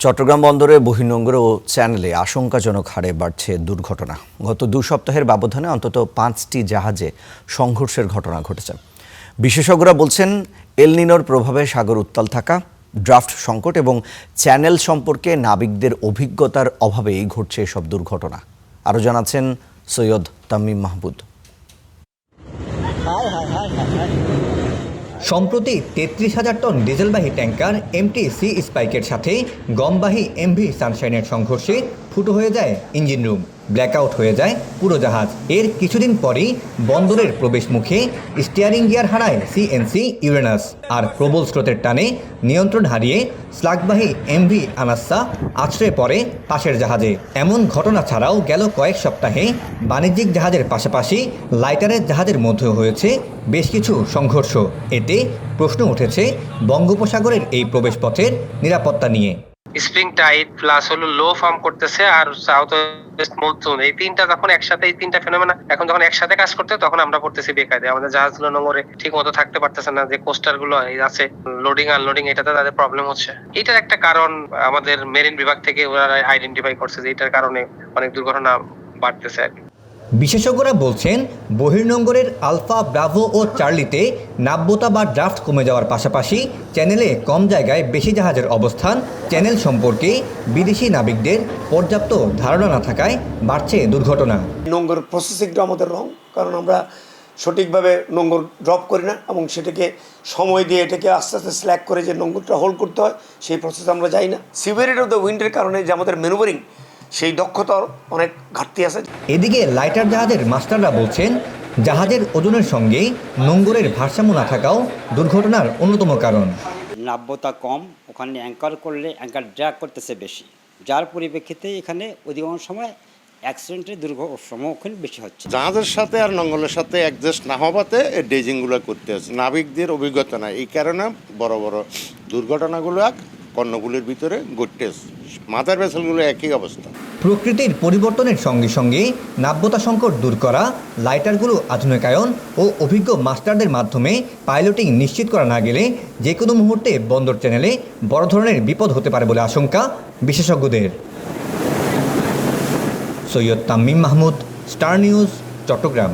চট্টগ্রাম বন্দরে বহির্নোঙর ও চ্যানেলে আশঙ্কাজনক হারে বাড়ছে দুর্ঘটনা। গত 2 সপ্তাহের ব্যবধানে অন্তত 5টি জাহাজে সংঘর্ষের ঘটনা ঘটেছে। বিশেষজ্ঞরা বলছেন, এল নিনোর প্রভাবে সাগর উত্তাল থাকা, ড্রাফট সংকট এবং চ্যানেল সম্পর্কে নাবিকদের অভিজ্ঞতার অভাবেই ঘটছে এসব দুর্ঘটনা। আরও জানাচ্ছেন সৈয়দ তামিম মাহমুদ। সম্প্রতি 33,000 টন ডিজেলবাহী ট্যাঙ্কার এমটি সি স্পাইকের সাথে গমবাহী এমভি সানশাইনের সংঘর্ষে ফুটো হয়ে যায় ইঞ্জিন রুম, ব্ল্যাকআউট হয়ে যায় পুরো জাহাজ। এর কিছুদিন পরই বন্দরের প্রবেশ মুখে স্টিয়ারিং গিয়ার হারায় সিএনসি ইউরেনাস, আর প্রবল স্রোতের টানে নিয়ন্ত্রণ হারিয়ে স্লাগবাহী এমভি আনাস্সা আছড়ে পড়ে পাশের জাহাজে। এমন ঘটনা ছাড়াও গেল কয়েক সপ্তাহে বাণিজ্যিক জাহাজের পাশাপাশি লাইটারের জাহাজের মধ্যেও হয়েছে বেশ কিছু সংঘর্ষ। এতে প্রশ্ন উঠেছে বঙ্গোপসাগরের এই প্রবেশপথের নিরাপত্তা নিয়ে। স্প্রিং টাইড প্লাস হলো লো ফর্ম করতেছে আর সাউথ ওয়েস্ট মনসুন, এই তিনটা যখন একসাথে, এই তিনটা ফেনোমেনা এখন যখন একসাথে কাজ করতে, তখন আমরা পড়তেছি বেকায়দে। আমাদের জাহাজগুলো নোঙরে ঠিক মতো থাকতে পারতেছে না, যে কোস্টার গুলো আছে লোডিং আনলোডিং, এটাতে তাদের প্রবলেম হচ্ছে। এটার একটা কারণ আমাদের মেরিন বিভাগ থেকে ওরা আইডেন্টিফাই করছে যে এটার কারণে অনেক দুর্ঘটনা বাড়তেছে আর কি। বিশেষজ্ঞরা বলছেন, বহির্নোঙরের আলফা, ব্রাভো ও চার্লিতে নাব্যতা বা ড্রাফট কমে যাওয়ার পাশাপাশি চ্যানেলে কম জায়গায় বেশি জাহাজের অবস্থান, চ্যানেল সম্পর্কে বিদেশি নাবিকদের পর্যাপ্ত ধারণা না থাকায় বাড়ছে দুর্ঘটনা। নোঙর প্রসেসিংটা আমাদের রং, কারণ আমরা সঠিকভাবে নোঙর ড্রপ করি না এবং সেটাকে সময় দিয়ে এটাকে আস্তে আস্তে স্ল্যাক করে যে নোঙরটা হোল্ড করতে হয় সেই প্রসেস আমরা যাই না। সিভিয়ারিটি অফ দ্য উইন্ডের কারণে যে আমাদের ম্যানুভারিং সেই দক্ষতার অনেক ঘাটতি আছে। এদিকে লাইটার জাহাজের মাস্টাররা বলছেন, জাহাজের ওজনের সঙ্গে নোঙরের ভারসাম্য না থাকাও দুর্ঘটনার অন্যতম কারণ। নাব্যতা কম, ওখানে অ্যাঙ্কার করলে অ্যাঙ্কার ড্র্যাগ করতেছে বেশি, যার পরিপ্রেক্ষিতে এখানে অধিকাংশ সময় অ্যাক্সিডেন্টের সম্মুখীন বেশি হচ্ছে। জাহাজের সাথে আর নঙ্গলের সাথে অ্যাডজাস্ট না হওয়াতে ডেজিংগুলো করতে হচ্ছে। নাবিকদের অভিজ্ঞতা নাই, এই কারণে বড় বড় দুর্ঘটনাগুলো কর্ণগুলির ভিতরে ঘটতেছে। মাদার ভেসেলগুলো একই অবস্থা। প্রকৃতির পরিবর্তনের সঙ্গে সঙ্গে নাব্যতা সংকট দূর করা, লাইটারগুলো আধুনিকায়ন ও অভিজ্ঞ মাস্টারদের মাধ্যমে পাইলটিং নিশ্চিত করা না গেলে যে কোনো মুহূর্তে বন্দর চ্যানেলে বড় ধরনের বিপদ হতে পারে বলে আশঙ্কা বিশেষজ্ঞদের। Syed Tamim Mahmud, star news, Chittagong.